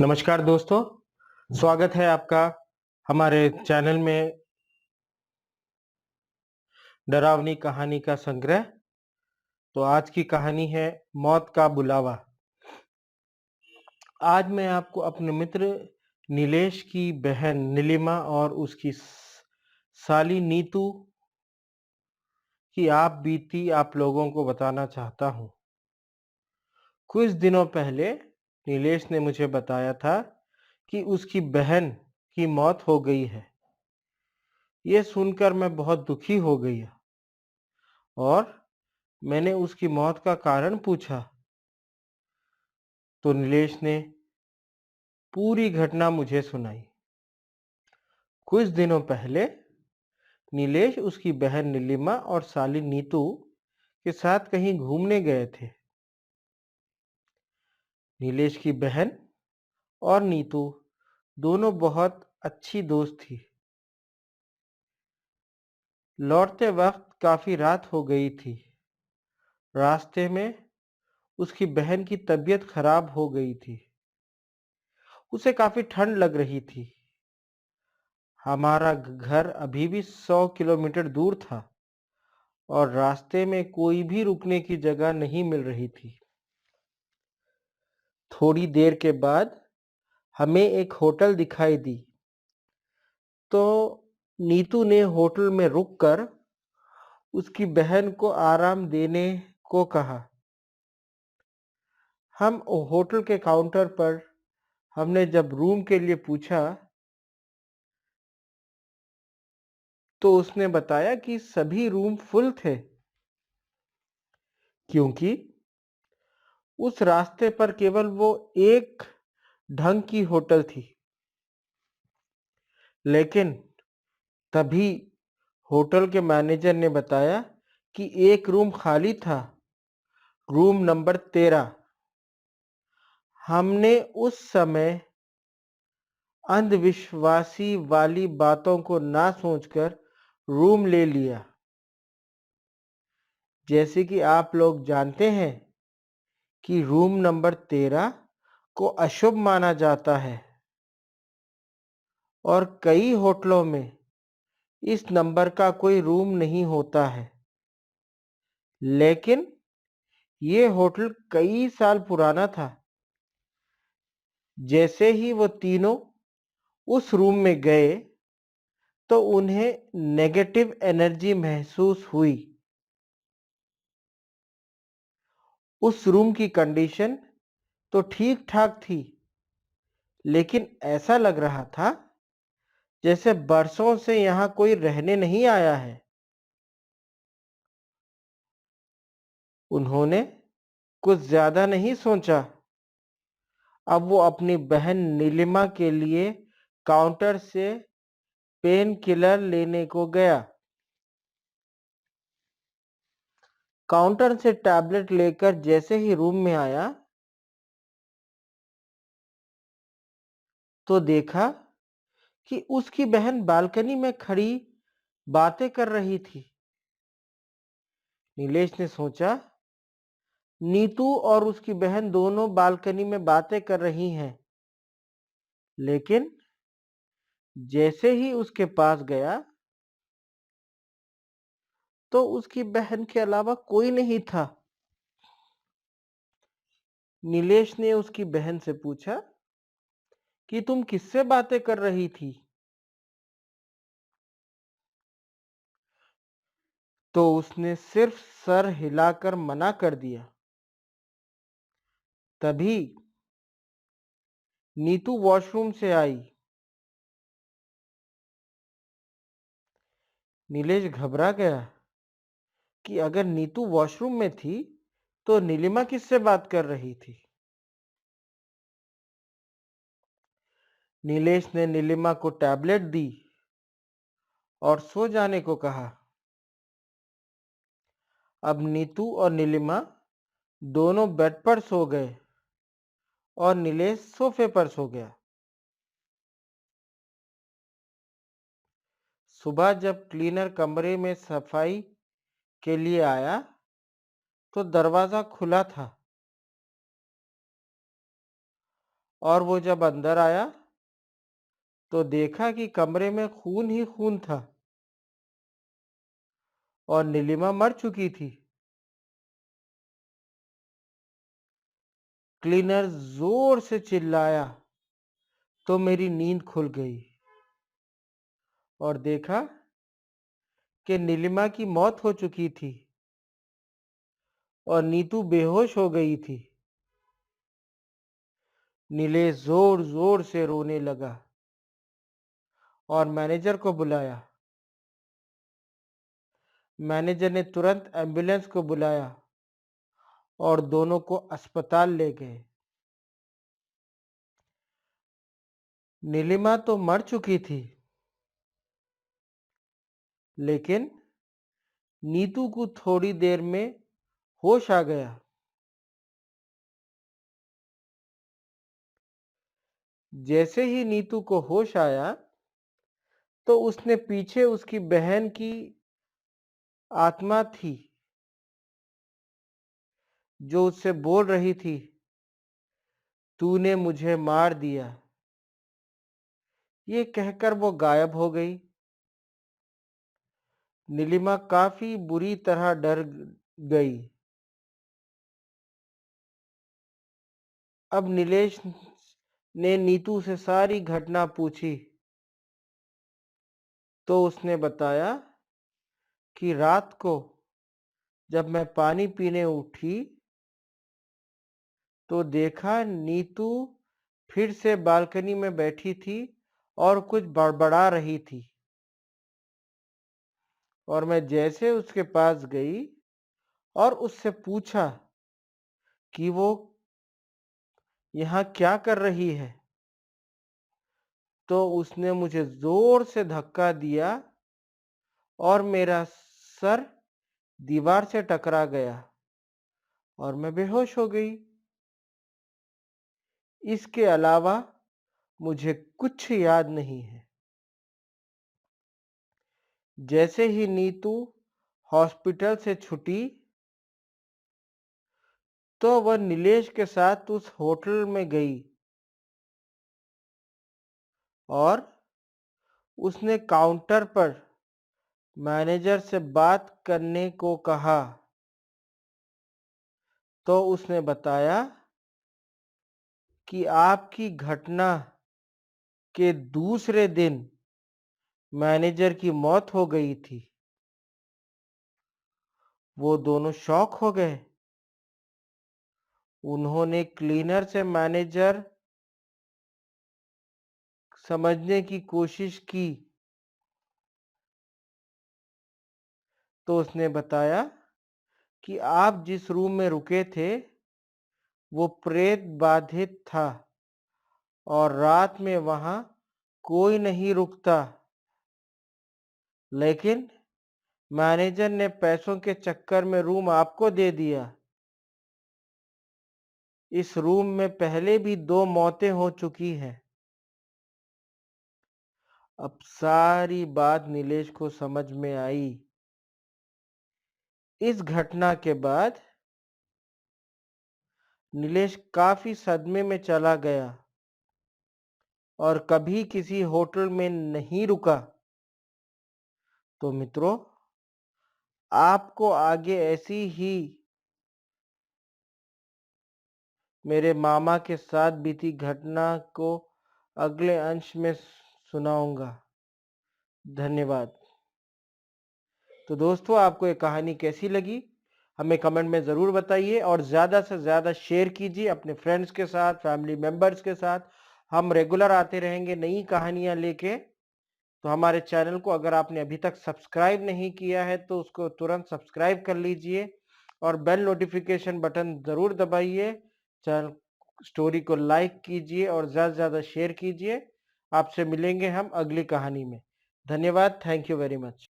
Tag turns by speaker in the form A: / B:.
A: नमस्कार दोस्तों, स्वागत है आपका हमारे चैनल में डरावनी कहानी का संग्रह। तो आज की कहानी है मौत का बुलावा। आज मैं आपको अपने मित्र नीलेश की बहन नीलिमा और उसकी साली नीतू की आप बीती आप लोगों को बताना चाहता हूँ। कुछ दिनों पहले नीलेश ने मुझे बताया था कि उसकी बहन की मौत हो गई है। ये सुनकर मैं बहुत दुखी हो गई और मैंने उसकी मौत का कारण पूछा तो नीलेश ने पूरी घटना मुझे सुनाई। कुछ दिनों पहले नीलेश उसकी बहन नीलिमा और साली नीतू के साथ कहीं घूमने गए थे। नीलेश की बहन और नीतू दोनों बहुत अच्छी दोस्त थी। लौटते वक्त काफी रात हो गई थी। रास्ते में उसकी बहन की तबीयत खराब हो गई थी। उसे काफी ठंड लग रही थी। हमारा घर अभी भी 100 किलोमीटर दूर था और रास्ते में कोई भी रुकने की जगह नहीं मिल रही थी। थोड़ी देर के बाद हमें एक होटल दिखाई दी तो नीतू ने होटल में रुककर उसकी बहन को आराम देने को कहा। हम होटल के काउंटर पर हमने जब रूम के लिए पूछा तो उसने बताया कि सभी रूम फुल थे क्योंकि उस रास्ते पर केवल वो एक ढंग की होटल थी। लेकिन तभी होटल के मैनेजर ने बताया कि एक रूम खाली था, रूम नंबर 13। हमने उस समय अंधविश्वासी वाली बातों को ना सोचकर रूम ले लिया। जैसे कि आप लोग जानते हैं कि रूम नंबर 13 को अशुभ माना जाता है और कई होटलों में इस नंबर का कोई रूम नहीं होता है। लेकिन ये होटल कई साल पुराना था। जैसे ही वो तीनों उस रूम में गए तो उन्हें नेगेटिव एनर्जी महसूस हुई। उस रूम की कंडीशन तो ठीक ठाक थी, लेकिन ऐसा लग रहा था जैसे बरसों से यहाँ कोई रहने नहीं आया है। उन्होंने कुछ ज्यादा नहीं सोचा। अब वो अपनी बहन नीलिमा के लिए काउंटर से पेन किलर लेने को गया। काउंटर से टैबलेट लेकर जैसे ही रूम में आया तो देखा कि उसकी बहन बालकनी में खड़ी बातें कर रही थी। नीलेश ने सोचा नीतू और उसकी बहन दोनों बालकनी में बातें कर रही हैं। लेकिन जैसे ही उसके पास गया तो उसकी बहन के अलावा कोई नहीं था। नीलेश ने उसकी बहन से पूछा कि तुम किससे बातें कर रही थी? तो उसने सिर्फ सर हिलाकर मना कर दिया। तभी नीतू वॉशरूम से आई। नीलेश घबरा गया कि अगर नीतू वॉशरूम में थी तो नीलिमा किससे बात कर रही थी। नीलेश ने नीलिमा को टैबलेट दी और सो जाने को कहा। अब नीतू और नीलिमा दोनों बेड पर सो गए और नीलेश सोफे पर सो गया। सुबह जब क्लीनर कमरे में सफाई के लिए आया तो दरवाजा खुला था और वो जब अंदर आया तो देखा कि कमरे में खून ही खून था और नीलिमा मर चुकी थी। क्लीनर जोर से चिल्लाया तो मेरी नींद खुल गई और देखा कि नीलिमा की मौत हो चुकी थी और नीतू बेहोश हो गई थी। नीलेश जोर जोर से रोने लगा और मैनेजर को बुलाया। मैनेजर ने तुरंत एम्बुलेंस को बुलाया और दोनों को अस्पताल ले गए। नीलिमा तो मर चुकी थी, लेकिन नीतू को थोड़ी देर में होश आ गया। जैसे ही नीतू को होश आया तो उसने पीछे उसकी बहन की आत्मा थी जो उससे बोल रही थी, तूने मुझे मार दिया। ये कहकर वो गायब हो गई। नीलिमा काफी बुरी तरह डर गई। अब नीलेश ने नीतू से सारी घटना पूछी तो उसने बताया कि रात को जब मैं पानी पीने उठी तो देखा नीतू फिर से बालकनी में बैठी थी और कुछ बड़बड़ा रही थी और मैं जैसे उसके पास गई और उससे पूछा कि वो यहाँ क्या कर रही है, तो उसने मुझे जोर से धक्का दिया और मेरा सर दीवार से टकरा गया और मैं बेहोश हो गई। इसके अलावा मुझे कुछ याद नहीं है। जैसे ही नीतू हॉस्पिटल से छूटी तो वह नीलेश के साथ उस होटल में गई और उसने काउंटर पर मैनेजर से बात करने को कहा तो उसने बताया कि आपकी घटना के दूसरे दिन मैनेजर की मौत हो गई थी। वो दोनों शॉक हो गए। उन्होंने क्लीनर से मैनेजर समझने की कोशिश की तो उसने बताया कि आप जिस रूम में रुके थे वो प्रेत बाधित था और रात में वहां कोई नहीं रुकता, लेकिन मैनेजर ने पैसों के चक्कर में रूम आपको दे दिया। इस रूम में पहले भी 2 मौतें हो चुकी हैं। अब सारी बात नीलेश को समझ में आई। इस घटना के बाद नीलेश काफी सदमे में चला गया और कभी किसी होटल में नहीं रुका। तो मित्रों, आपको आगे ऐसी ही मेरे मामा के साथ बीती घटना को अगले अंश में सुनाऊंगा। धन्यवाद। तो दोस्तों, आपको ये कहानी कैसी लगी हमें कमेंट में ज़रूर बताइए और ज़्यादा से ज़्यादा शेयर कीजिए अपने फ्रेंड्स के साथ, फैमिली मेम्बर्स के साथ। हम रेगुलर आते रहेंगे नई कहानियाँ लेके। तो हमारे चैनल को अगर आपने अभी तक सब्सक्राइब नहीं किया है तो उसको तुरंत सब्सक्राइब कर लीजिए और बेल नोटिफिकेशन बटन ज़रूर दबाइए। चैनल स्टोरी को लाइक कीजिए और ज़्यादा से ज़्यादा शेयर कीजिए। आपसे मिलेंगे हम अगली कहानी में। धन्यवाद। Thank you very much.